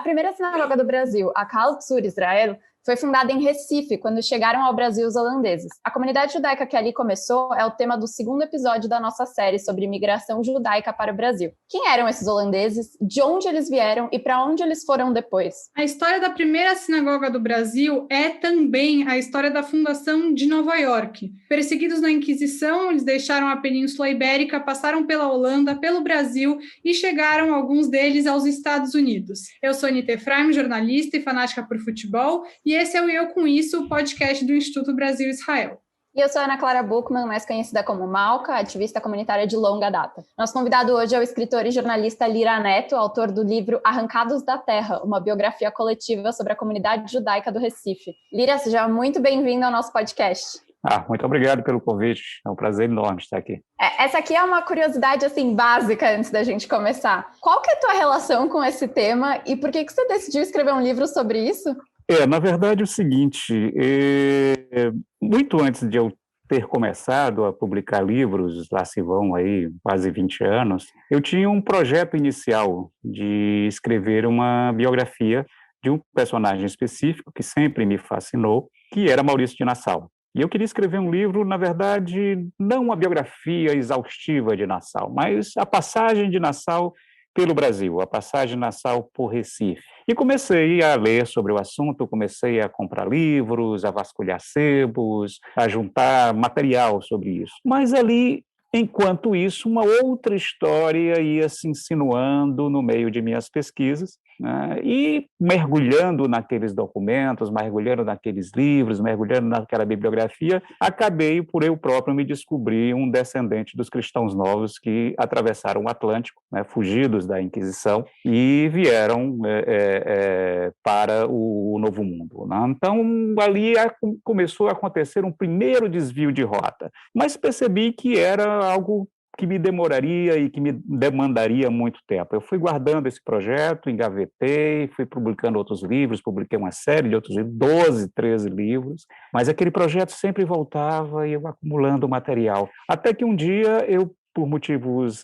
A primeira sinagoga do Brasil, a Kal Tzur Israel, foi fundada em Recife, quando chegaram ao Brasil os holandeses. A comunidade judaica que ali começou é o tema do segundo episódio da nossa série sobre imigração judaica para o Brasil. Quem eram esses holandeses, de onde eles vieram e para onde eles foram depois? A história da primeira sinagoga do Brasil é também a história da fundação de Nova York. Perseguidos na Inquisição, eles deixaram a Península Ibérica, passaram pela Holanda, pelo Brasil e chegaram, alguns deles, aos Estados Unidos. Eu sou Anita Efraim, jornalista e fanática por futebol, e esse é o Eu Com Isso, o podcast do Instituto Brasil-Israel. E eu sou Ana Clara Buchmann, mais conhecida como Malca, ativista comunitária de longa data. Nosso convidado hoje é o escritor e jornalista Lira Neto, autor do livro Arrancados da Terra, uma biografia coletiva sobre a comunidade judaica do Recife. Lira, seja muito bem-vindo ao nosso podcast. Muito obrigado pelo convite, é um prazer enorme estar aqui. Essa aqui é uma curiosidade assim, básica antes da gente começar. Qual que é a tua relação com esse tema e por que você decidiu escrever um livro sobre isso? Na verdade é o seguinte, muito antes de eu ter começado a publicar livros, lá se vão aí quase 20 anos, eu tinha um projeto inicial de escrever uma biografia de um personagem específico que sempre me fascinou, que era Maurício de Nassau. E eu queria escrever um livro, na verdade, não uma biografia exaustiva de Nassau, mas a passagem de Nassau pelo Brasil, a passagem de Nassau por Recife. E comecei a ler sobre o assunto, comecei a comprar livros, a vasculhar sebos, a juntar material sobre isso. Mas ali, enquanto isso, uma outra história ia se insinuando no meio de minhas pesquisas, né? E mergulhando naqueles documentos, mergulhando naqueles livros, mergulhando naquela bibliografia, acabei por eu próprio me descobrir um descendente dos cristãos novos que atravessaram o Atlântico, né, fugidos da Inquisição, e vieram para o Novo Mundo, né? Então, ali começou a acontecer um primeiro desvio de rota, mas percebi que era algo que me demoraria e que me demandaria muito tempo. Eu fui guardando esse projeto, engavetei, fui publicando outros livros, publiquei uma série de outros livros, 12, 13 livros, mas aquele projeto sempre voltava e eu acumulando material. Até que um dia por motivos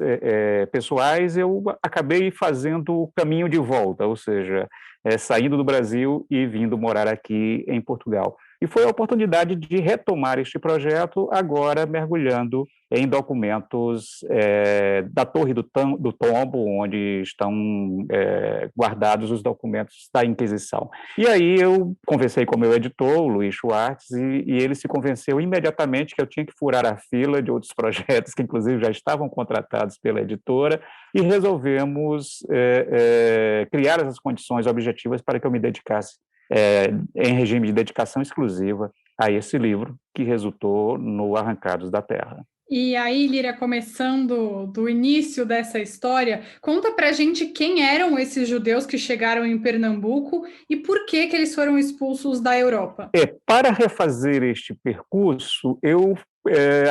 pessoais, eu acabei fazendo o caminho de volta, ou seja, saindo do Brasil e vindo morar aqui em Portugal. E foi a oportunidade de retomar este projeto, agora mergulhando em documentos da Torre do Tombo, onde estão guardados os documentos da Inquisição. E aí eu conversei com o meu editor, o Luiz Schwartz, e ele se convenceu imediatamente que eu tinha que furar a fila de outros projetos, que inclusive já estavam contratados pela editora, e resolvemos criar essas condições objetivas para que eu me dedicasse em regime de dedicação exclusiva a esse livro, que resultou no Arrancados da Terra. E aí, Lira, começando do início dessa história, conta pra gente quem eram esses judeus que chegaram em Pernambuco e por que eles foram expulsos da Europa. Para refazer este percurso,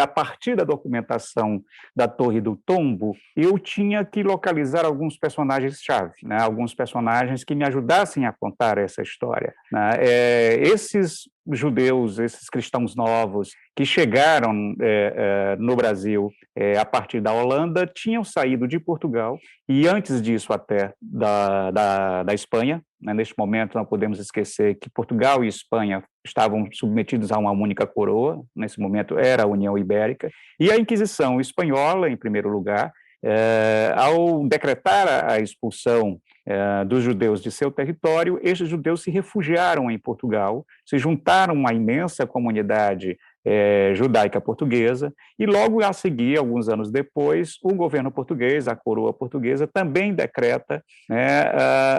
a partir da documentação da Torre do Tombo, eu tinha que localizar alguns personagens-chave, né? Alguns personagens que me ajudassem a contar essa história, né? Esses judeus, esses cristãos novos que chegaram no Brasil a partir da Holanda, tinham saído de Portugal e antes disso até da Espanha, né? Neste momento não podemos esquecer que Portugal e Espanha estavam submetidos a uma única coroa, nesse momento era a União Ibérica, e a Inquisição espanhola, em primeiro lugar, ao decretar a expulsão dos judeus de seu território, estes judeus se refugiaram em Portugal, se juntaram à imensa comunidade judaica portuguesa, e logo a seguir, alguns anos depois, o governo português, a coroa portuguesa, também decreta, né,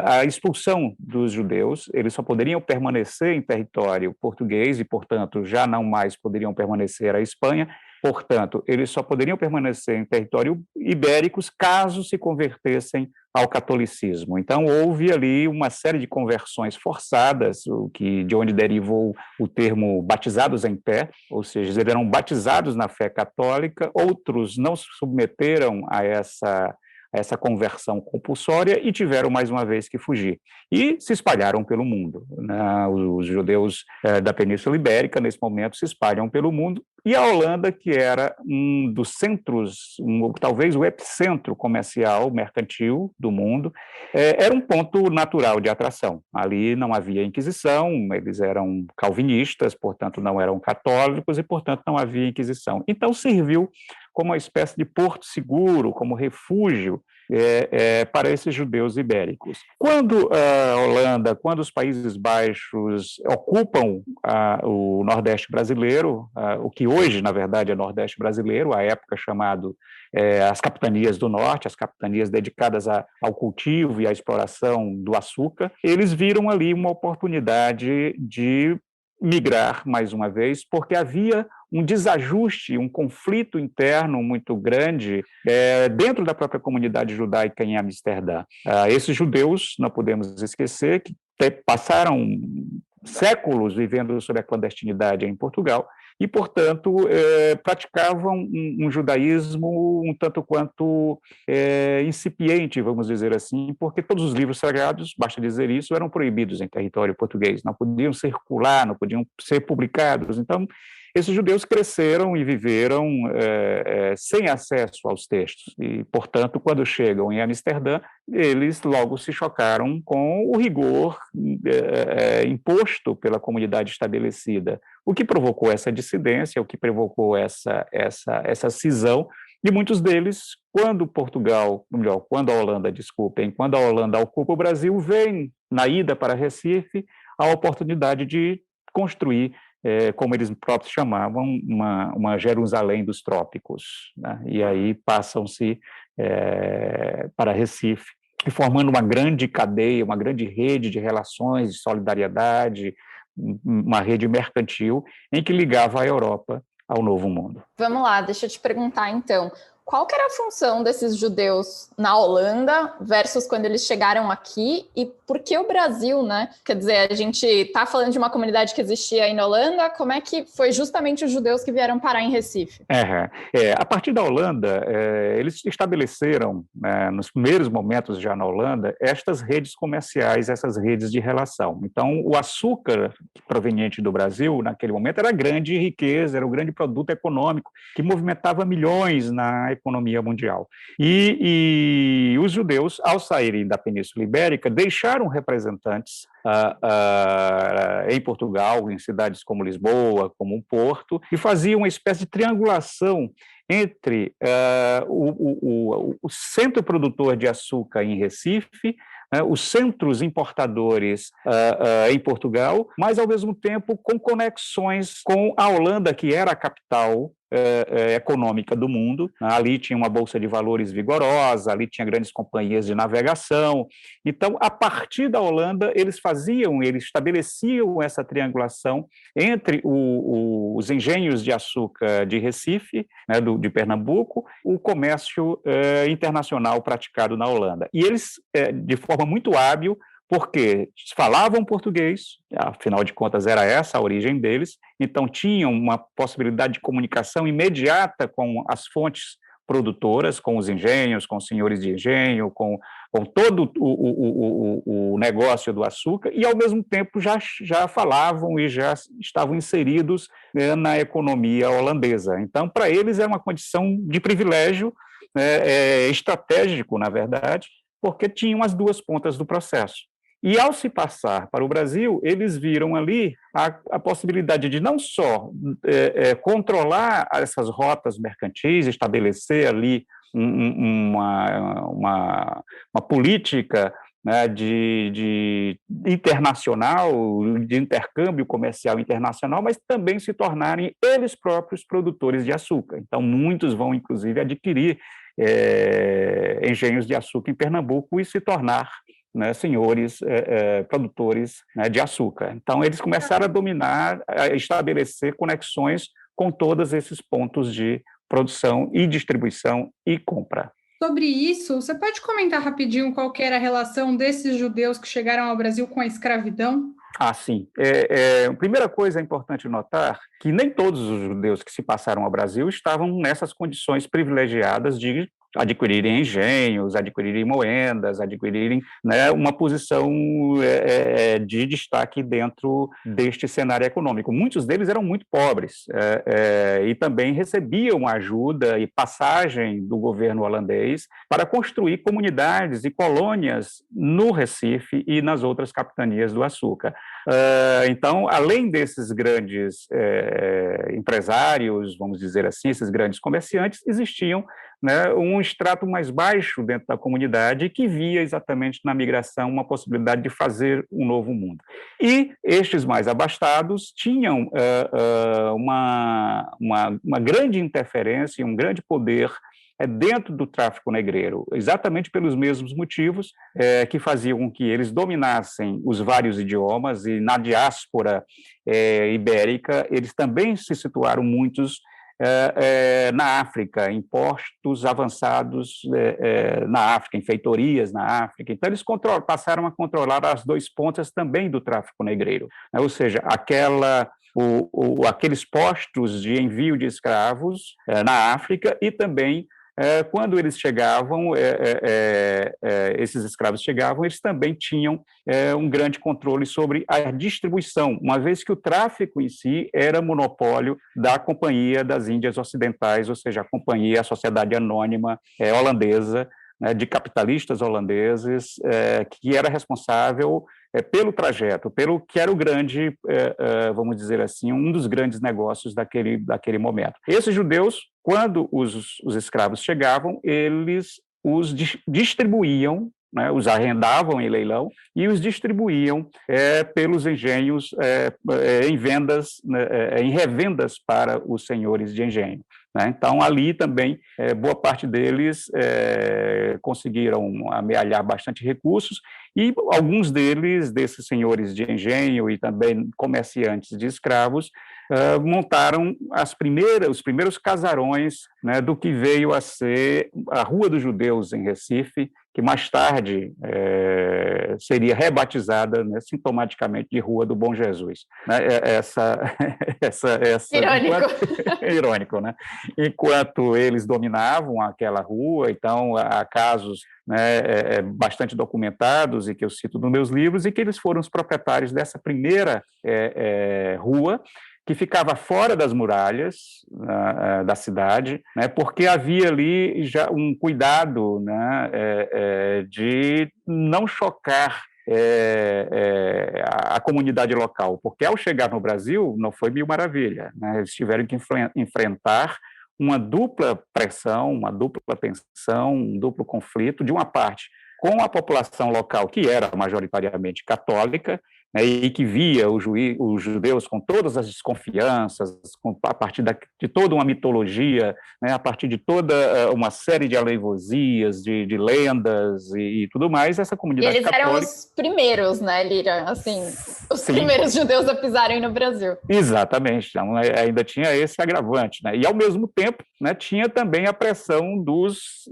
a expulsão dos judeus. Eles só poderiam permanecer em território português e, portanto, já não mais poderiam permanecer à Espanha. Portanto, eles só poderiam permanecer em território ibéricos caso se convertessem ao catolicismo. Então, houve ali uma série de conversões forçadas, de onde derivou o termo batizados em pé, ou seja, eles eram batizados na fé católica, outros não se submeteram a essa conversão compulsória e tiveram mais uma vez que fugir. E se espalharam pelo mundo, né? Os judeus da Península Ibérica, nesse momento, se espalham pelo mundo, e a Holanda, que era um dos centros, talvez o epicentro comercial, mercantil do mundo, era um ponto natural de atração. Ali não havia Inquisição, eles eram calvinistas, portanto não eram católicos e, portanto, não havia Inquisição. Então serviu como uma espécie de porto seguro, como refúgio para esses judeus ibéricos. Quando a Holanda, quando os Países Baixos ocupam o Nordeste brasileiro, o que hoje, na verdade, é Nordeste brasileiro, à época chamado as capitanias do Norte, as capitanias dedicadas ao cultivo e à exploração do açúcar, eles viram ali uma oportunidade de migrar mais uma vez, porque havia um desajuste, um conflito interno muito grande dentro da própria comunidade judaica em Amsterdã. Esses judeus, não podemos esquecer, que passaram séculos vivendo sob a clandestinidade em Portugal e, portanto, praticavam um judaísmo um tanto quanto incipiente, vamos dizer assim, porque todos os livros sagrados, basta dizer isso, eram proibidos em território português, não podiam circular, não podiam ser publicados. Então, esses judeus cresceram e viveram sem acesso aos textos e, portanto, quando chegam em Amsterdã, eles logo se chocaram com o rigor imposto pela comunidade estabelecida, o que provocou essa dissidência, o que provocou essa cisão, e muitos deles, quando a Holanda, quando a Holanda ocupa o Brasil, veem na ida para Recife a oportunidade de construir, como eles próprios chamavam, uma Jerusalém dos trópicos, né? E aí passam-se para Recife, formando uma grande cadeia, uma grande rede de relações, de solidariedade, uma rede mercantil em que ligava a Europa ao Novo Mundo. Vamos lá, deixa eu te perguntar então, qual que era a função desses judeus na Holanda versus quando eles chegaram aqui e por que o Brasil, né? Quer dizer, a gente está falando de uma comunidade que existia aí na Holanda, como é que foi justamente os judeus que vieram parar em Recife? A partir da Holanda, eles estabeleceram, nos primeiros momentos já na Holanda, estas redes comerciais, essas redes de relação. Então, o açúcar proveniente do Brasil, naquele momento, era grande riqueza, era um grande produto econômico que movimentava milhões na economia mundial. E os judeus, ao saírem da Península Ibérica, deixaram representantes em Portugal, em cidades como Lisboa, como Porto, e faziam uma espécie de triangulação entre o centro produtor de açúcar em Recife, os centros importadores em Portugal, mas, ao mesmo tempo, com conexões com a Holanda, que era a capital econômica do mundo. Ali tinha uma bolsa de valores vigorosa, ali tinha grandes companhias de navegação. Então, a partir da Holanda, eles estabeleciam essa triangulação entre os engenhos de açúcar de Recife, de Pernambuco, o comércio internacional praticado na Holanda. E eles, de forma muito hábil, porque falavam português, afinal de contas era essa a origem deles, então tinham uma possibilidade de comunicação imediata com as fontes produtoras, com os engenhos, com os senhores de engenho, com todo o negócio do açúcar, e, ao mesmo tempo, já falavam e já estavam inseridos na economia holandesa. Então, para eles, era uma condição de privilégio estratégico, na verdade, porque tinham as duas pontas do processo. E, ao se passar para o Brasil, eles viram ali a possibilidade de não só controlar essas rotas mercantis, estabelecer ali uma política, né, de internacional, de intercâmbio comercial internacional, mas também se tornarem eles próprios produtores de açúcar. Então, muitos vão, inclusive, adquirir engenhos de açúcar em Pernambuco e se tornar, né, senhores produtores, né, de açúcar. Então, eles começaram a dominar, a estabelecer conexões com todos esses pontos de produção e distribuição e compra. Sobre isso, você pode comentar rapidinho qual que era a relação desses judeus que chegaram ao Brasil com a escravidão? Sim. A primeira coisa é importante notar que nem todos os judeus que se passaram ao Brasil estavam nessas condições privilegiadas de adquirirem engenhos, adquirirem moendas, adquirirem, né, uma posição de destaque dentro deste cenário econômico. Muitos deles eram muito pobres e também recebiam ajuda e passagem do governo holandês para construir comunidades e colônias no Recife e nas outras capitanias do açúcar. Então, além desses grandes empresários, vamos dizer assim, esses grandes comerciantes, existiam, né, um extrato mais baixo dentro da comunidade que via exatamente na migração uma possibilidade de fazer um novo mundo. E estes mais abastados tinham uma grande interferência e um grande poder dentro do tráfico negreiro, exatamente pelos mesmos motivos que faziam com que eles dominassem os vários idiomas, e na diáspora ibérica eles também se situaram muitos na África, em postos avançados na África, em feitorias na África. Então, eles passaram a controlar as duas pontas também do tráfico negreiro, né? Ou seja, aqueles postos de envio de escravos na África e também quando eles chegavam, esses escravos chegavam, eles também tinham um grande controle sobre a distribuição, uma vez que o tráfico em si era monopólio da Companhia das Índias Ocidentais, ou seja, a Sociedade Anônima holandesa, né, de capitalistas holandeses, que era responsável pelo trajeto, pelo que era o grande, vamos dizer assim, um dos grandes negócios daquele momento. Esses judeus, quando os escravos chegavam, eles os distribuíam, né, os arrendavam em leilão e os distribuíam pelos engenhos em vendas, em revendas para os senhores de engenho. Então, ali também, boa parte deles conseguiram amealhar bastante recursos, e alguns desses senhores de engenho e também comerciantes de escravos, montaram os primeiros casarões, né, do que veio a ser a Rua dos Judeus, em Recife, que mais tarde seria rebatizada, né, sintomaticamente de Rua do Bom Jesus. Né, Irônico. Irônico, né? Enquanto eles dominavam aquela rua, então há casos, né, bastante documentados e que eu cito nos meus livros, e que eles foram os proprietários dessa primeira rua, que ficava fora das muralhas da cidade, né, porque havia ali já um cuidado, né, de não chocar a comunidade local, porque ao chegar no Brasil não foi mil maravilha, né, eles tiveram que enfrentar uma dupla pressão, uma dupla tensão, um duplo conflito, de uma parte com a população local, que era majoritariamente católica, né, e que via os judeus com todas as desconfianças, a partir de toda uma mitologia, né, a partir de toda uma série de aleivosias, de lendas e tudo mais, essa comunidade eles católica... eram os primeiros, né, Lira? Assim, os Sim. primeiros judeus a pisarem no Brasil. Exatamente, então, ainda tinha esse agravante, né? E, ao mesmo tempo, né, tinha também a pressão dos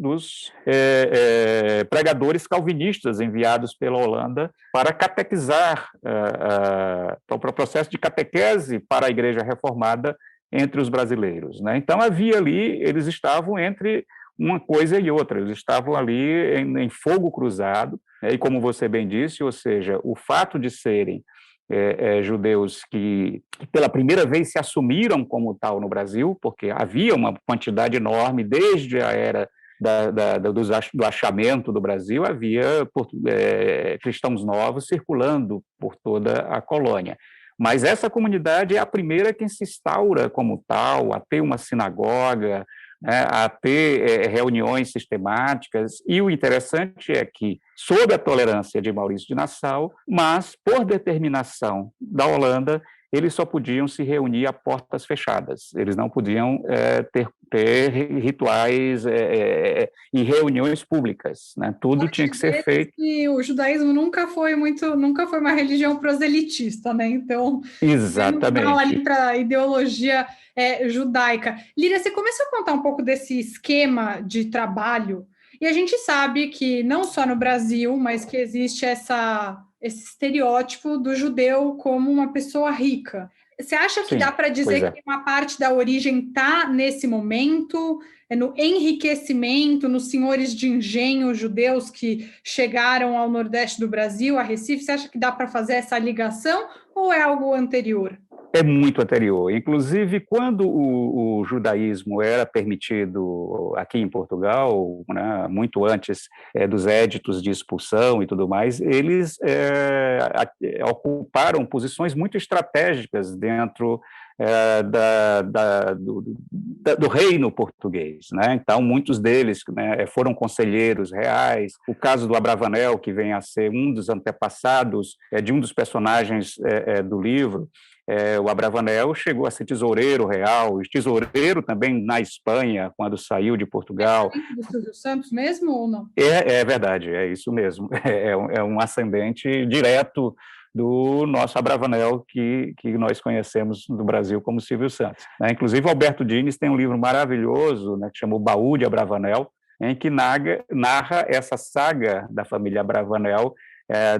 pregadores calvinistas enviados pela Holanda para catequizar, para o processo de catequese para a Igreja Reformada entre os brasileiros, né? Então, havia ali, eles estavam entre uma coisa e outra, eles estavam ali em fogo cruzado, né? E como você bem disse, ou seja, o fato de serem judeus que pela primeira vez se assumiram como tal no Brasil, porque havia uma quantidade enorme, desde a era do achamento do Brasil, havia cristãos novos circulando por toda a colônia. Mas essa comunidade é a primeira que se instaura como tal, a ter uma sinagoga, né, a ter reuniões sistemáticas, e o interessante é que, sob a tolerância de Maurício de Nassau, mas por determinação da Holanda, eles só podiam se reunir a portas fechadas, eles não podiam ter rituais e reuniões públicas, né? Tudo tinha que ser feito. E o judaísmo nunca foi uma religião proselitista, né? Então, exatamente. Não ali para a ideologia judaica. Líria, você começou a contar um pouco desse esquema de trabalho, e a gente sabe que não só no Brasil, mas que existe esse estereótipo do judeu como uma pessoa rica. Você acha que Sim, dá para dizer que uma parte da origem está nesse momento, no enriquecimento, nos senhores de engenho judeus que chegaram ao Nordeste do Brasil, a Recife? Você acha que dá para fazer essa ligação ou é algo anterior? É muito anterior. Inclusive, quando o judaísmo era permitido aqui em Portugal, né, muito antes dos éditos de expulsão e tudo mais, eles ocuparam posições muito estratégicas dentro do reino português, né? Então, muitos deles, né, foram conselheiros reais. O caso do Abravanel, que vem a ser um dos antepassados de um dos personagens do livro, o Abravanel chegou a ser tesoureiro real, tesoureiro também na Espanha, quando saiu de Portugal. É do Silvio Santos mesmo ou não? É verdade, é isso mesmo. É um ascendente direto do nosso Abravanel, que nós conhecemos no Brasil como Silvio Santos. Inclusive, Alberto Dines tem um livro maravilhoso, né, que chama O Baú de Abravanel, em que narra essa saga da família Abravanel,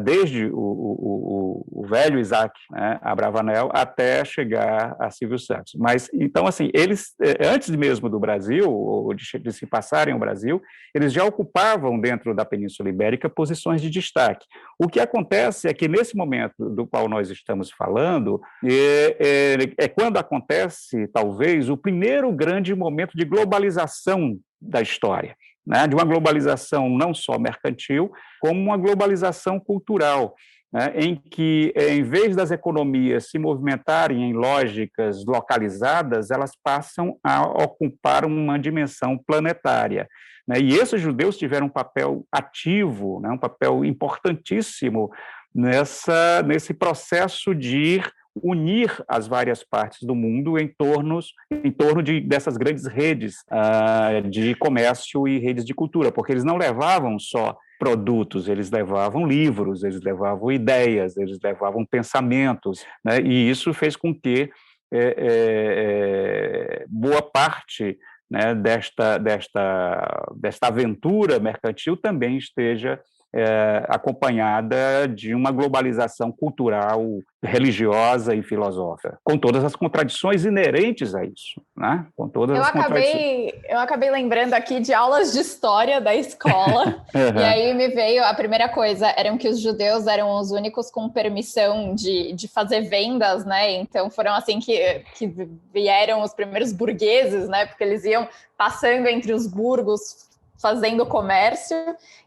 desde o velho Isaac, né, Abravanel, até chegar a Silvio Santos. Mas, então, assim, eles, antes mesmo do Brasil, ou de se passarem ao Brasil, eles já ocupavam dentro da Península Ibérica posições de destaque. O que acontece é que, nesse momento do qual nós estamos falando, é quando acontece, talvez, o primeiro grande momento de globalização da história, né, de uma globalização não só mercantil, como uma globalização cultural, né, em que, em vez das economias se movimentarem em lógicas localizadas, elas passam a ocupar uma dimensão planetária, né, e esses judeus tiveram um papel ate,v né, um papel importantíssimo nesse processo de unir as várias partes do mundo em torno dessas grandes redes de comércio e redes de cultura, porque eles não levavam só produtos, eles levavam livros, eles levavam ideias, eles levavam pensamentos, né? E isso fez com que boa parte, né, desta aventura mercantil também esteja acompanhada de uma globalização cultural, religiosa e filosófica, com todas as contradições inerentes a isso, né? Com todas as contradições. Eu acabei lembrando aqui de aulas de história da escola, e aí me veio, a primeira coisa, eram que os judeus eram os únicos com permissão de fazer vendas, né? Então foram assim que vieram os primeiros burgueses, né? Porque eles iam passando entre os burgos, fazendo comércio.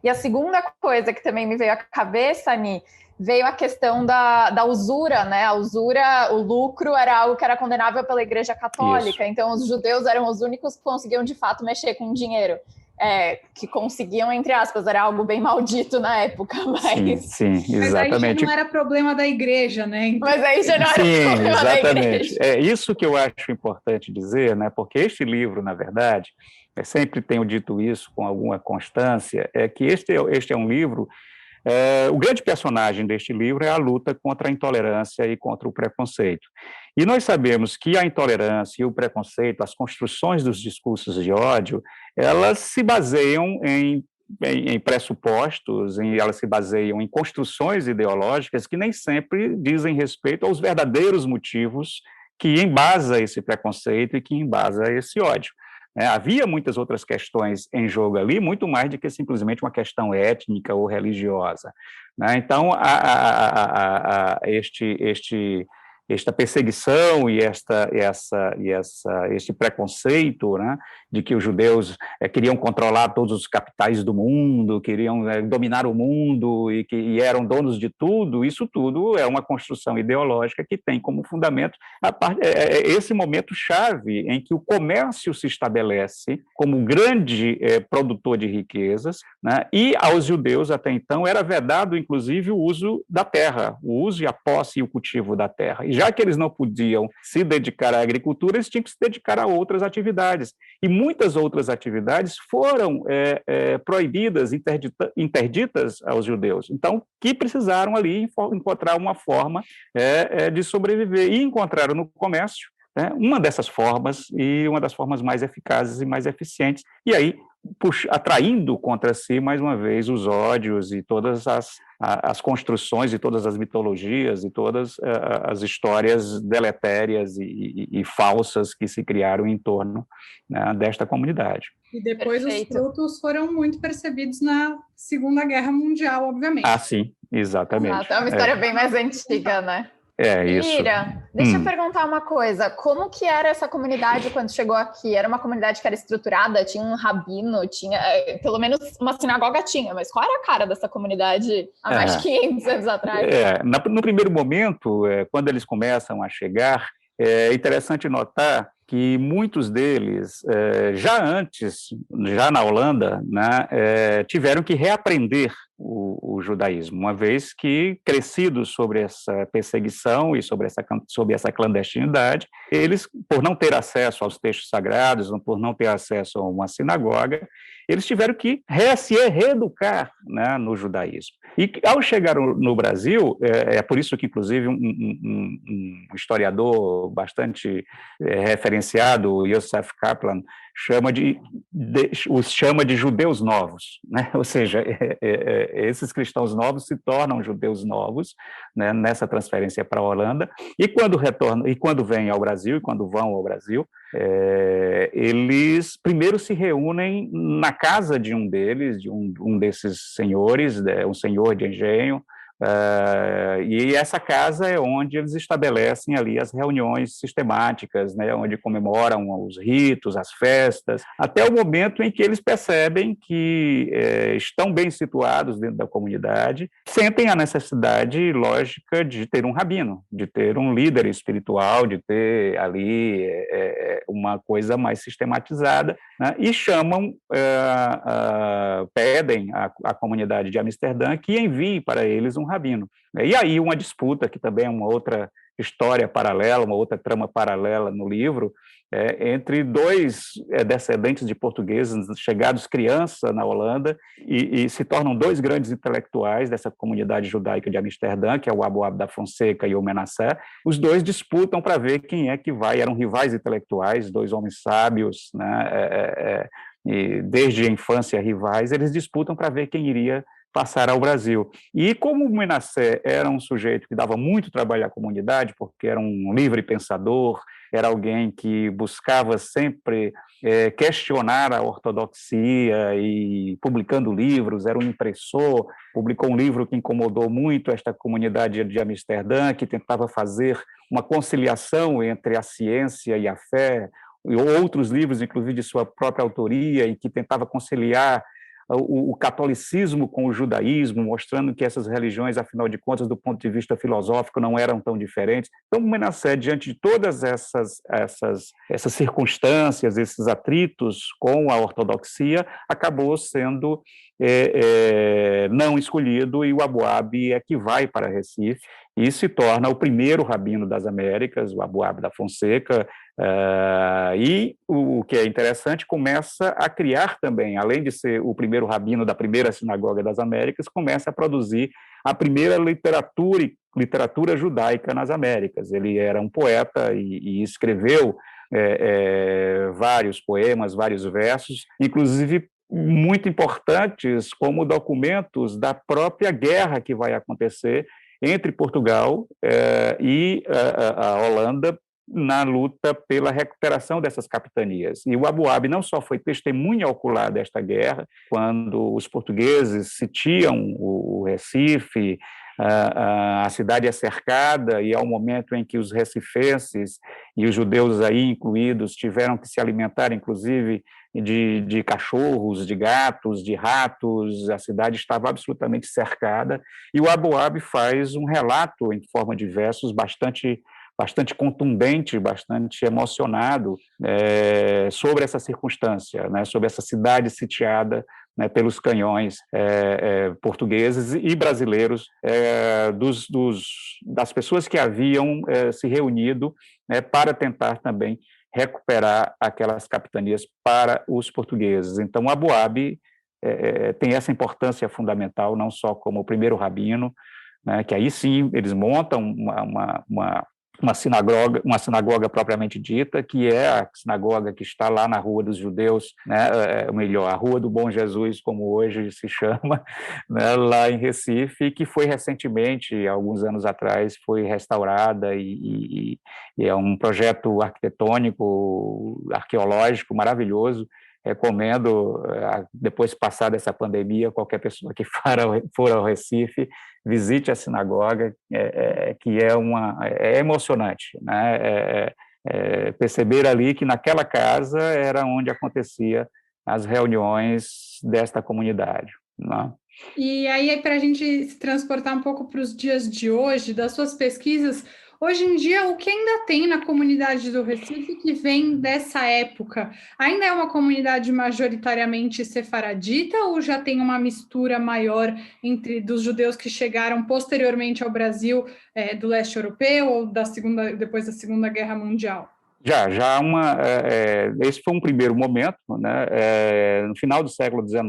E a segunda coisa que também me veio à cabeça, Ani, veio a questão da usura, né? A usura, o lucro era algo que era condenável pela Igreja Católica. Isso. Então, os judeus eram os únicos que conseguiam, de fato, mexer com dinheiro. Que conseguiam, entre aspas, era algo bem maldito na época, mas... Sim, exatamente. Mas aí já não era problema da igreja, né? Então... Mas aí já não era problema exatamente. da igreja. É isso que eu acho importante dizer, né? Porque este livro, na verdade, sempre tenho dito isso com alguma constância, é que este é um livro... o grande personagem deste livro é a luta contra a intolerância e contra o preconceito. E nós sabemos que a intolerância e o preconceito, as construções dos discursos de ódio, elas se baseiam em pressupostos, elas se baseiam em construções ideológicas que nem sempre dizem respeito aos verdadeiros motivos que embasa esse preconceito e que embasa esse ódio. Havia muitas outras questões em jogo ali, muito mais do que simplesmente uma questão étnica ou religiosa, né? Então, esta perseguição e este preconceito, né, de que os judeus queriam controlar todos os capitais do mundo, queriam dominar o mundo e eram donos de tudo, isso tudo é uma construção ideológica que tem como fundamento esse momento chave em que o comércio se estabelece como grande produtor de riquezas, né, e aos judeus até então era vedado, inclusive, o uso da terra, o uso e a posse e o cultivo da terra. E já que eles não podiam se dedicar à agricultura, eles tinham que se dedicar a outras atividades. E muitas outras atividades foram proibidas, interditas aos judeus. Então, que precisaram ali encontrar uma forma de sobreviver. E encontraram no comércio uma dessas formas, e uma das formas mais eficazes e mais eficientes. E aí, atraindo contra si, mais uma vez, os ódios e todas as construções e todas as mitologias e todas as histórias deletérias e falsas que se criaram em torno, né, desta comunidade. E depois os frutos foram muito percebidos na Segunda Guerra Mundial, obviamente. Ah, sim, exatamente. É uma história bem mais antiga, né? Isso. Ira, deixa eu perguntar uma coisa. Como que era essa comunidade quando chegou aqui? Era uma comunidade que era estruturada? Tinha um rabino? Tinha, pelo menos uma sinagoga tinha, mas qual era a cara dessa comunidade há mais de 500 anos atrás? No primeiro momento, quando eles começam a chegar, é interessante notar que muitos deles, já na Holanda, né, tiveram que reaprender o judaísmo, uma vez que, crescidos sobre essa perseguição e sobre essa clandestinidade, eles, por não ter acesso aos textos sagrados, por não ter acesso a uma sinagoga, eles tiveram que se reeducar, né, no judaísmo. E ao chegar no Brasil, é por isso que, inclusive, um historiador bastante referenciado, Yosef Kaplan, os chama de judeus novos, né? Ou seja, esses cristãos novos se tornam judeus novos, né, nessa transferência para a Holanda, e quando retornam, e quando vêm ao Brasil, e quando vão ao Brasil, eles primeiro se reúnem na casa de um deles, de um desses senhores, um senhor de engenho, e essa casa é onde eles estabelecem ali as reuniões sistemáticas, né, onde comemoram os ritos, as festas, até o momento em que eles percebem que estão bem situados dentro da comunidade, sentem a necessidade lógica de ter um rabino, de ter um líder espiritual, de ter ali uma coisa mais sistematizada, né, e pedem à comunidade de Amsterdã que envie para eles um rabino. E aí uma disputa, que também é uma outra história paralela, uma outra trama paralela no livro, entre dois descendentes de portugueses chegados criança na Holanda e se tornam dois grandes intelectuais dessa comunidade judaica de Amsterdã, que é o Abu da Fonseca e o Menasseh. Os dois disputam para ver quem é que vai, eram rivais intelectuais, dois homens sábios, né, e desde a infância rivais, eles disputam para ver quem iria passar ao Brasil. E como o Menasseh era um sujeito que dava muito trabalho à comunidade, porque era um livre pensador, era alguém que buscava sempre questionar a ortodoxia e publicando livros, era um impressor, publicou um livro que incomodou muito esta comunidade de Amsterdã, que tentava fazer uma conciliação entre a ciência e a fé, e outros livros, inclusive de sua própria autoria, e que tentava conciliar o catolicismo com o judaísmo, mostrando que essas religiões, afinal de contas, do ponto de vista filosófico, não eram tão diferentes. Então, o Menasseh, diante de todas essas circunstâncias, esses atritos com a ortodoxia, acabou sendo não escolhido, e o Abuab é que vai para Recife e se torna o primeiro rabino das Américas, o Abu da Fonseca, e o que é interessante, começa a criar também, além de ser o primeiro rabino da primeira sinagoga das Américas, começa a produzir a primeira literatura judaica nas Américas. Ele era um poeta e escreveu vários poemas, vários versos, inclusive muito importantes como documentos da própria guerra que vai acontecer entre Portugal e a Holanda na luta pela recuperação dessas capitanias. E o Abuab não só foi testemunha ocular desta guerra, quando os portugueses sitiam o Recife, a cidade é cercada, e é o momento em que os recifenses e os judeus aí incluídos tiveram que se alimentar, inclusive, de cachorros, de gatos, de ratos. A cidade estava absolutamente cercada, e o Abuab faz um relato em forma de versos bastante contundente, bastante emocionado sobre essa circunstância, né, sobre essa cidade sitiada, né, pelos canhões portugueses e brasileiros, das pessoas que haviam se reunido, né, para tentar também recuperar aquelas capitanias para os portugueses. Então, o Abuab tem essa importância fundamental, não só como o primeiro rabino, né, que aí sim eles montam uma sinagoga propriamente dita, que é a sinagoga que está lá na Rua dos Judeus, né, ou melhor, a Rua do Bom Jesus, como hoje se chama, né, lá em Recife, que foi recentemente, alguns anos atrás, foi restaurada e é um projeto arquitetônico, arqueológico maravilhoso. Recomendo, depois de passar dessa pandemia, qualquer pessoa que for ao Recife, visite a sinagoga, que é emocionante, né? Perceber ali que naquela casa era onde acontecia as reuniões desta comunidade, né? E aí, para a gente se transportar um pouco para os dias de hoje, das suas pesquisas, hoje em dia, o que ainda tem na comunidade do Recife que vem dessa época? Ainda é uma comunidade majoritariamente sefaradita ou já tem uma mistura maior entre dos judeus que chegaram posteriormente ao Brasil, do leste europeu ou depois da Segunda Guerra Mundial? Esse foi um primeiro momento, né? No final do século XIX,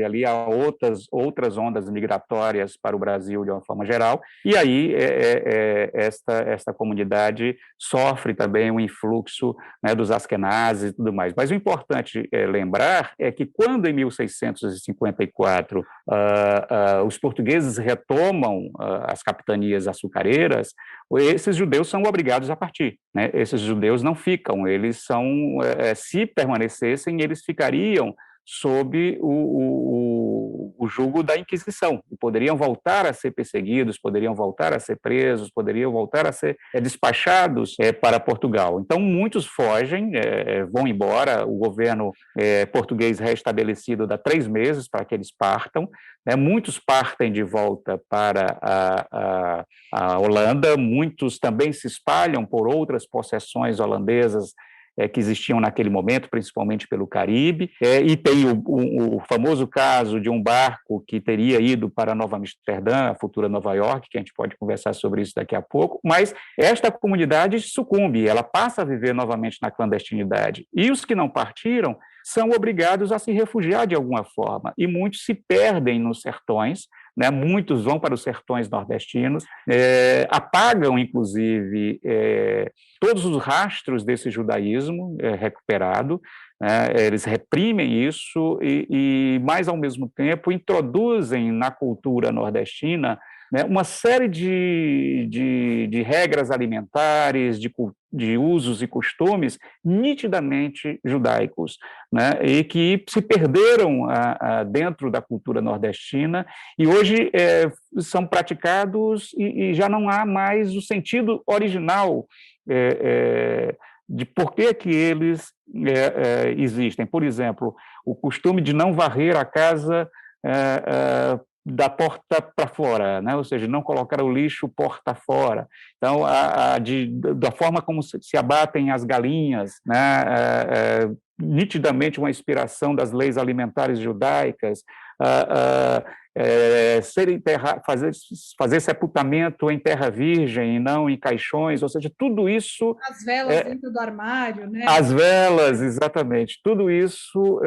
ali há outras ondas migratórias para o Brasil de uma forma geral, e aí esta comunidade sofre também um influxo, né, dos askenazes e tudo mais. Mas o importante lembrar é que quando em 1654 os portugueses retomam as capitanias açucareiras, esses judeus são obrigados a partir, né? Esses judeus não ficam, eles se permanecessem, eles ficariam sob o jugo da Inquisição, e poderiam voltar a ser perseguidos, poderiam voltar a ser presos, poderiam voltar a ser despachados para Portugal. Então, muitos fogem, vão embora, o governo português restabelecido dá 3 meses para que eles partam, né? Muitos partem de volta para a Holanda, muitos também se espalham por outras possessões holandesas que existiam naquele momento, principalmente pelo Caribe, e tem o famoso caso de um barco que teria ido para Nova Amsterdã, a futura Nova York, que a gente pode conversar sobre isso daqui a pouco, mas esta comunidade sucumbe, ela passa a viver novamente na clandestinidade, e os que não partiram são obrigados a se refugiar de alguma forma, e muitos se perdem nos sertões, né? Muitos vão para os sertões nordestinos, apagam, inclusive, todos os rastros desse judaísmo recuperado, né? Eles reprimem isso e, mais ao mesmo tempo, introduzem na cultura nordestina, né, uma série de regras alimentares, de usos e costumes nitidamente judaicos, né, e que se perderam dentro da cultura nordestina e hoje são praticados e já não há mais o sentido original de por que eles existem. Por exemplo, o costume de não varrer a casa da porta para fora, né? Ou seja, não colocar o lixo porta fora. Então, da forma como se abatem as galinhas, né? Nitidamente uma inspiração das leis alimentares judaicas, fazer sepultamento em terra virgem e não em caixões, ou seja, tudo isso... As velas dentro do armário, né? As velas, exatamente. Tudo isso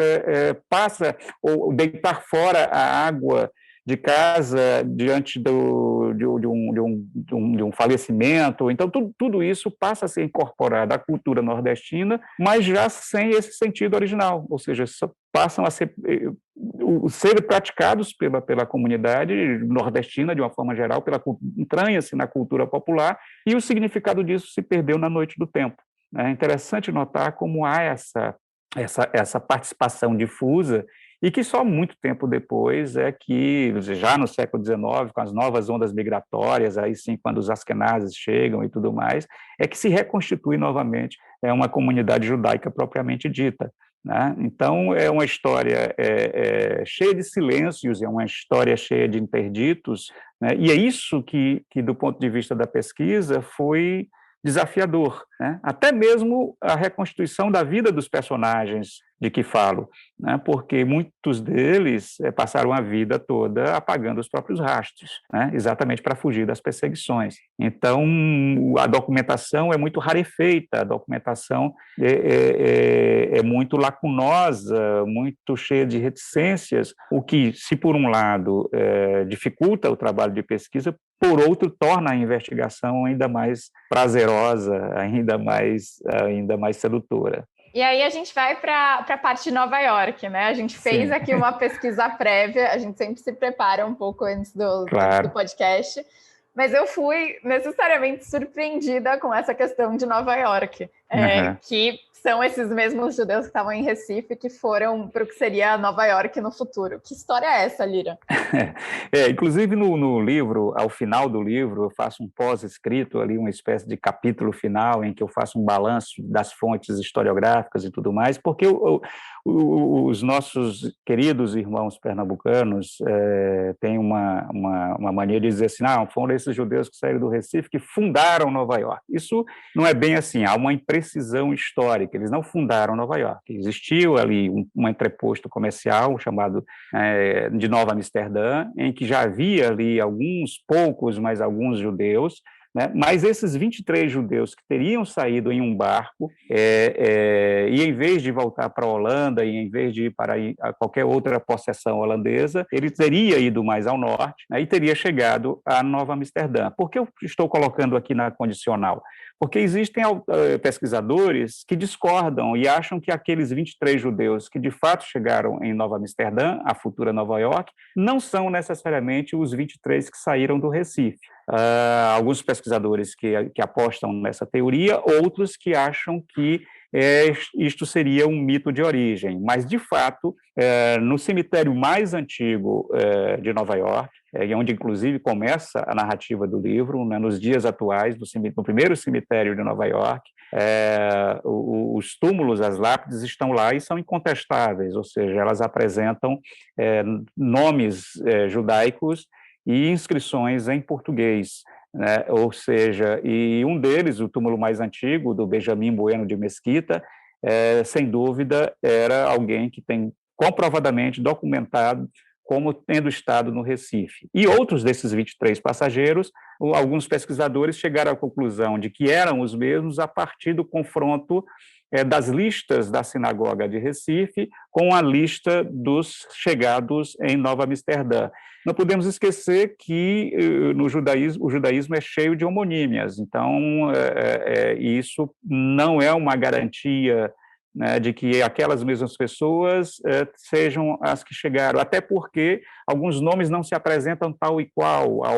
passa, ou deitar fora a água de casa diante de um falecimento. Então, tudo isso passa a ser incorporado à cultura nordestina, mas já sem esse sentido original, ou seja, passam a ser praticados pela comunidade nordestina, de uma forma geral, entranha-se na cultura popular, e o significado disso se perdeu na noite do tempo. É interessante notar como há essa participação difusa e que só muito tempo depois é que, já no século XIX, com as novas ondas migratórias, aí sim, quando os askenazes chegam e tudo mais, é que se reconstitui novamente uma comunidade judaica propriamente dita, né? Então, é uma história cheia de silêncios, é uma história cheia de interditos, né? E é isso que, do ponto de vista da pesquisa, foi desafiador, né? Até mesmo a reconstituição da vida dos personagens de que falo, né? Porque muitos deles passaram a vida toda apagando os próprios rastros, né? Exatamente para fugir das perseguições. Então, a documentação é muito rarefeita, a documentação é muito lacunosa, muito cheia de reticências, o que, se por um lado dificulta o trabalho de pesquisa, por outro, torna a investigação ainda mais prazerosa, ainda mais sedutora. E aí a gente vai para a parte de Nova York, né? A gente fez aqui uma pesquisa prévia, a gente sempre se prepara um pouco antes do podcast, mas eu fui necessariamente surpreendida com essa questão de Nova York, que são esses mesmos judeus que estavam em Recife que foram para o que seria Nova York no futuro. Que história é essa, Lira? Inclusive no livro, ao final do livro, eu faço um pós-escrito ali, uma espécie de capítulo final em que eu faço um balanço das fontes historiográficas e tudo mais, porque os nossos queridos irmãos pernambucanos têm uma mania de dizer assim, foram esses judeus que saíram do Recife que fundaram Nova York. Isso não é bem assim, há uma imprecisão histórica, eles não fundaram Nova York. Existiu ali um entreposto comercial chamado de Nova Amsterdã, em que já havia ali alguns judeus, né? Mas esses 23 judeus que teriam saído em um barco e em vez de voltar para a Holanda e em vez de ir para qualquer outra possessão holandesa, ele teria ido mais ao norte, né, e teria chegado a Nova Amsterdã. Por que eu estou colocando aqui na condicional? Porque existem pesquisadores que discordam e acham que aqueles 23 judeus que de fato chegaram em Nova Amsterdã, a futura Nova York, não são necessariamente os 23 que saíram do Recife. Alguns pesquisadores que apostam nessa teoria, outros que acham que isto seria um mito de origem, mas, de fato, no cemitério mais antigo de Nova York, onde, inclusive, começa a narrativa do livro, né, nos dias atuais, no primeiro cemitério de Nova York, os túmulos, as lápides estão lá e são incontestáveis, ou seja, elas apresentam nomes judaicos e inscrições em português, né? Ou seja, e um deles, o túmulo mais antigo, do Benjamin Bueno de Mesquita, sem dúvida era alguém que tem comprovadamente documentado como tendo estado no Recife. E outros desses 23 passageiros, alguns pesquisadores chegaram à conclusão de que eram os mesmos a partir do confronto das listas da sinagoga de Recife com a lista dos chegados em Nova Amsterdã. Não podemos esquecer que no judaísmo, o judaísmo é cheio de homonímias, então isso não é uma garantia, né, de que aquelas mesmas pessoas sejam as que chegaram, até porque alguns nomes não se apresentam tal e qual, há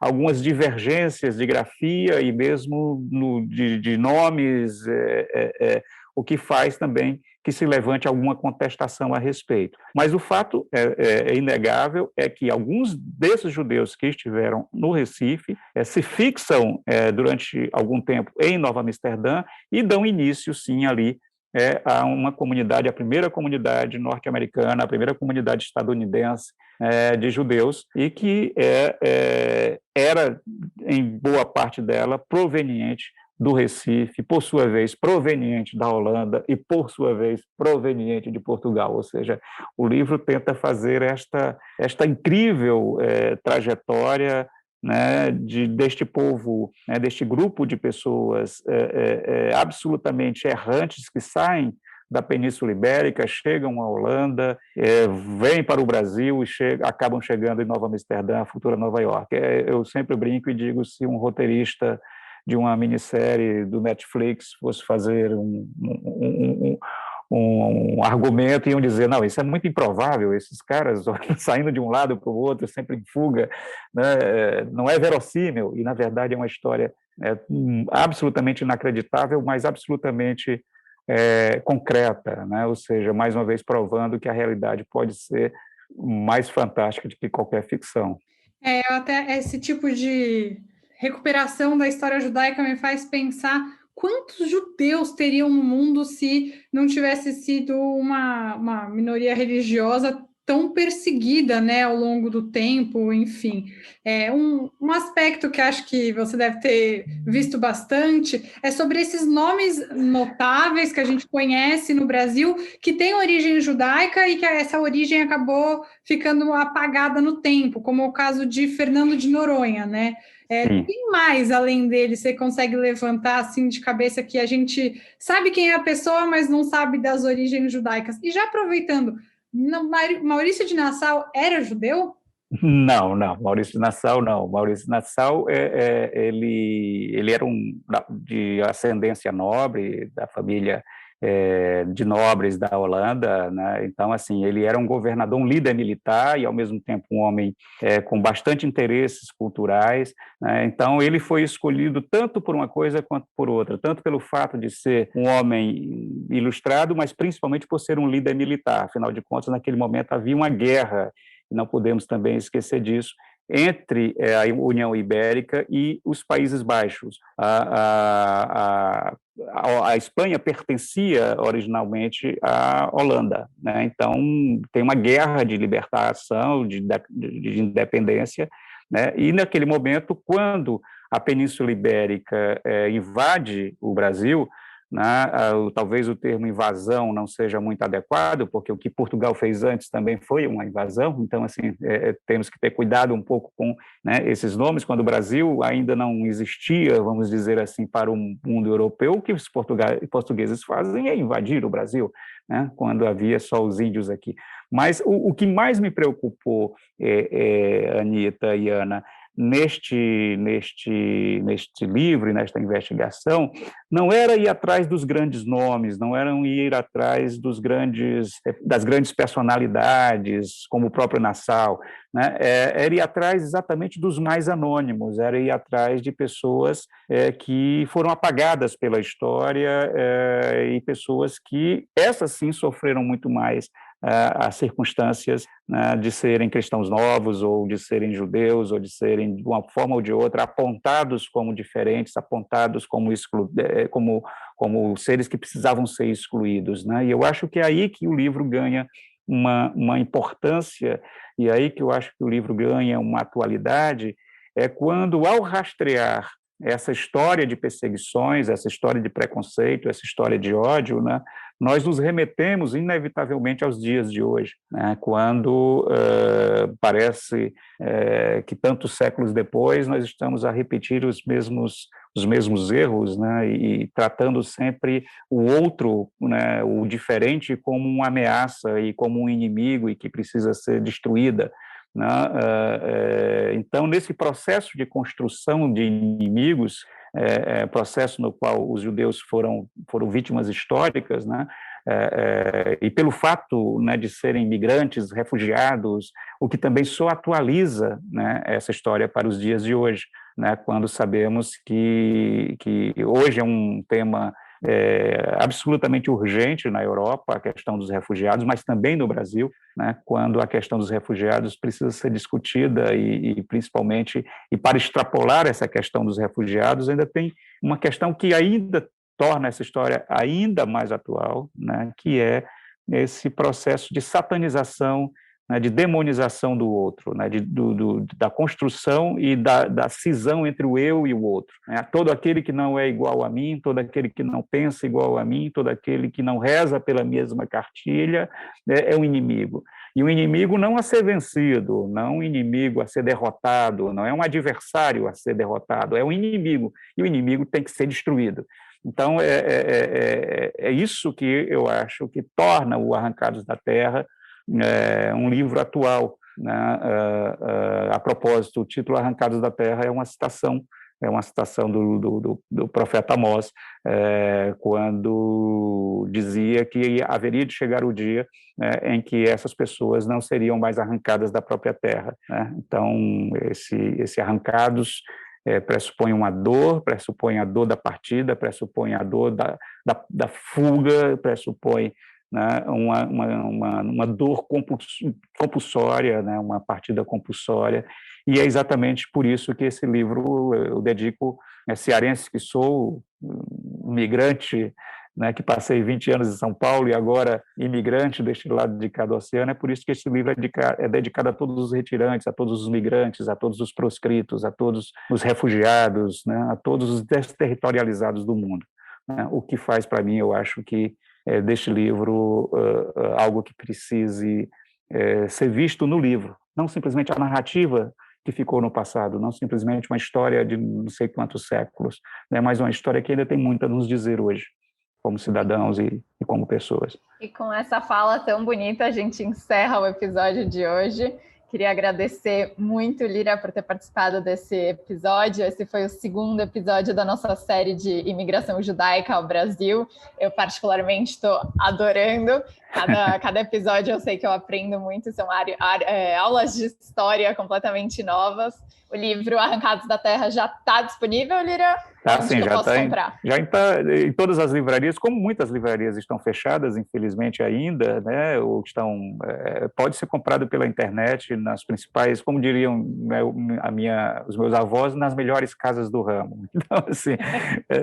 algumas divergências de grafia e mesmo de nomes, o que faz também que se levante alguma contestação a respeito. Mas o fato inegável é que alguns desses judeus que estiveram no Recife se fixam durante algum tempo em Nova Amsterdã e dão início, sim, ali a uma comunidade, a primeira comunidade norte-americana, a primeira comunidade estadunidense de judeus, e que era, em boa parte dela, proveniente do Recife, por sua vez, proveniente da Holanda e, por sua vez, proveniente de Portugal. Ou seja, o livro tenta fazer esta incrível trajetória, né, deste povo, né, deste grupo de pessoas absolutamente errantes que saem da Península Ibérica, chegam à Holanda, vêm para o Brasil e acabam chegando em Nova Amsterdã, a futura Nova York. Eu sempre brinco e digo, se um roteirista de uma minissérie do Netflix fosse fazer um argumento, iam dizer, não, isso é muito improvável, esses caras saindo de um lado para o outro, sempre em fuga, né? Não é verossímil, e na verdade é uma história absolutamente inacreditável, mas absolutamente concreta, né? Ou seja, mais uma vez provando que a realidade pode ser mais fantástica do que qualquer ficção. Até esse tipo de recuperação da história judaica me faz pensar quantos judeus teriam no mundo se não tivesse sido uma minoria religiosa tão perseguida, né, ao longo do tempo, enfim. Um aspecto que acho que você deve ter visto bastante é sobre esses nomes notáveis que a gente conhece no Brasil, que têm origem judaica e que essa origem acabou ficando apagada no tempo, como o caso de Fernando de Noronha, né? Tem mais além dele, você consegue levantar assim de cabeça que a gente sabe quem é a pessoa, mas não sabe das origens judaicas. E já aproveitando, Maurício de Nassau era judeu? Não, não, Maurício de Nassau não. Maurício de Nassau, ele era de ascendência nobre, da família de nobres da Holanda, né? Então, assim, ele era um governador, um líder militar e, ao mesmo tempo, um homem com bastante interesses culturais, né? Então, ele foi escolhido tanto por uma coisa quanto por outra, tanto pelo fato de ser um homem ilustrado, mas principalmente por ser um líder militar. Afinal de contas, naquele momento havia uma guerra, não podemos também esquecer disso, entre a União Ibérica e os Países Baixos. A Espanha pertencia originalmente à Holanda, né? Então tem uma guerra de libertação, de independência, né? E naquele momento, quando a Península Ibérica invade o Brasil, né? Talvez o termo invasão não seja muito adequado, porque o que Portugal fez antes também foi uma invasão, então, assim, temos que ter cuidado um pouco com, né, esses nomes, quando o Brasil ainda não existia, vamos dizer assim, para o mundo europeu. O que os portugueses fazem é invadir o Brasil, né, quando havia só os índios aqui. Mas o que mais me preocupou, Anita e Ana, neste livro e nesta investigação, não era ir atrás dos grandes nomes, não era ir atrás das grandes personalidades, como o próprio Nassau, né? Era ir atrás exatamente dos mais anônimos, era ir atrás de pessoas que foram apagadas pela história e pessoas que, essas sim, sofreram muito mais as circunstâncias, né, de serem cristãos novos, ou de serem judeus, ou de serem, de uma forma ou de outra, apontados como diferentes, apontados como seres que precisavam ser excluídos, né? E eu acho que é aí que o livro ganha uma importância, e aí que eu acho que o livro ganha uma atualidade, é quando, ao rastrear essa história de perseguições, essa história de preconceito, essa história de ódio, né, nós nos remetemos inevitavelmente aos dias de hoje, né, quando parece que tantos séculos depois nós estamos a repetir os mesmos erros, né, e tratando sempre o outro, né, o diferente, como uma ameaça e como um inimigo e que precisa ser destruída, né? Então, nesse processo de construção de inimigos, processo no qual os judeus foram vítimas históricas, né? E pelo fato, né, de serem migrantes, refugiados, o que também só atualiza, né, essa história para os dias de hoje, né, quando sabemos que hoje é um tema absolutamente urgente na Europa, a questão dos refugiados, mas também no Brasil, né, quando a questão dos refugiados precisa ser discutida e principalmente, e para extrapolar essa questão dos refugiados, ainda tem uma questão que ainda torna essa história ainda mais atual, né, que é esse processo de satanização, né, de demonização do outro, né, da construção e da cisão entre o eu e o outro, né? Todo aquele que não é igual a mim, todo aquele que não pensa igual a mim, todo aquele que não reza pela mesma cartilha, né, é um inimigo. E um inimigo não a ser vencido, não um inimigo a ser derrotado, não é um adversário a ser derrotado, é um inimigo, e o inimigo tem que ser destruído. Então, é isso que eu acho que torna o Arrancados da Terra um livro atual, né? A propósito, o título Arrancados da Terra é uma citação do profeta Amós, quando dizia que haveria de chegar o dia, né, em que essas pessoas não seriam mais arrancadas da própria terra, né? Então, esse arrancados pressupõe uma dor, pressupõe a dor da partida, pressupõe a dor da fuga, pressupõe, né, uma dor compulsória, né, uma partida compulsória, e é exatamente por isso que esse livro eu dedico, cearense que sou, migrante né, que passei 20 anos em São Paulo e agora imigrante deste lado de cada oceano. É por isso que esse livro é dedicado a todos os retirantes, a todos os migrantes, a todos os proscritos, a todos os refugiados, né, a todos os desterritorializados do mundo. Né? O que faz, para mim, eu acho que deste livro algo que precise ser visto no livro, não simplesmente a narrativa que ficou no passado, não simplesmente uma história de não sei quantos séculos, né, mas uma história que ainda tem muito a nos dizer hoje, como cidadãos e como pessoas. E com essa fala tão bonita, a gente encerra o episódio de hoje. Queria agradecer muito, Lira, por ter participado desse episódio. Esse foi o segundo episódio da nossa série de imigração judaica ao Brasil. Eu, particularmente, estou adorando. Cada episódio eu sei que eu aprendo muito. São aulas de história completamente novas. O livro Arrancados da Terra já está disponível, Lira? Tá, sim, já está em todas as livrarias, como muitas livrarias estão fechadas, infelizmente ainda, né, ou pode ser comprado pela internet nas principais, como diriam, né, os meus avós, nas melhores casas do ramo. Então, assim,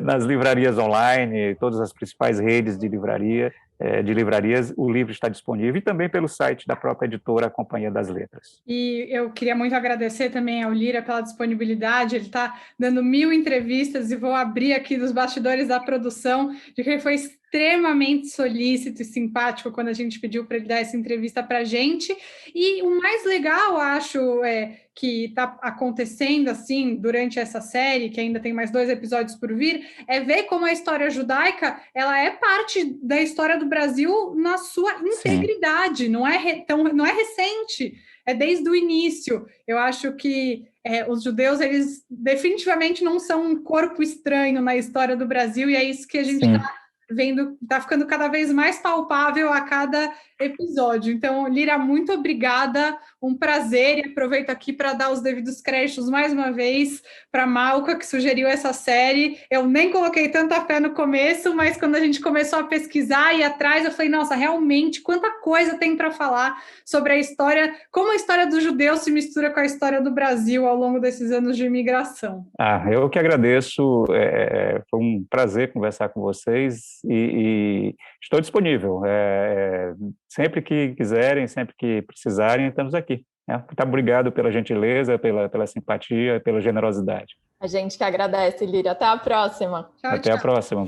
nas livrarias online, todas as principais redes de livrarias, o livro está disponível, e também pelo site da própria editora, a Companhia das Letras. E eu queria muito agradecer também ao Lira pela disponibilidade. Ele está dando 1000 entrevistas, e vou abrir aqui dos bastidores da produção, de que ele foi extremamente solícito e simpático quando a gente pediu para ele dar essa entrevista para a gente. E o mais legal, acho, que está acontecendo assim durante essa série, que ainda tem mais 2 episódios por vir, é ver como a história judaica ela é parte da história do Brasil na sua integridade. Não é recente, é desde o início. Eu acho que os judeus, eles definitivamente não são um corpo estranho na história do Brasil, e é isso que a gente está vendo, está ficando cada vez mais palpável a cada episódio. Então, Lira, muito obrigada, um prazer, e aproveito aqui para dar os devidos créditos mais uma vez para a Malca, que sugeriu essa série. Eu nem coloquei tanta fé no começo, mas quando a gente começou a pesquisar e ir atrás, eu falei, nossa, realmente, quanta coisa tem para falar sobre a história, como a história dos judeus se mistura com a história do Brasil ao longo desses anos de imigração. Eu que agradeço, foi um prazer conversar com vocês, e estou disponível. Sempre que quiserem, sempre que precisarem, estamos aqui. Muito obrigado pela gentileza, pela simpatia, pela generosidade. A gente que agradece, Lira. Até a próxima. Tchau, Até a próxima.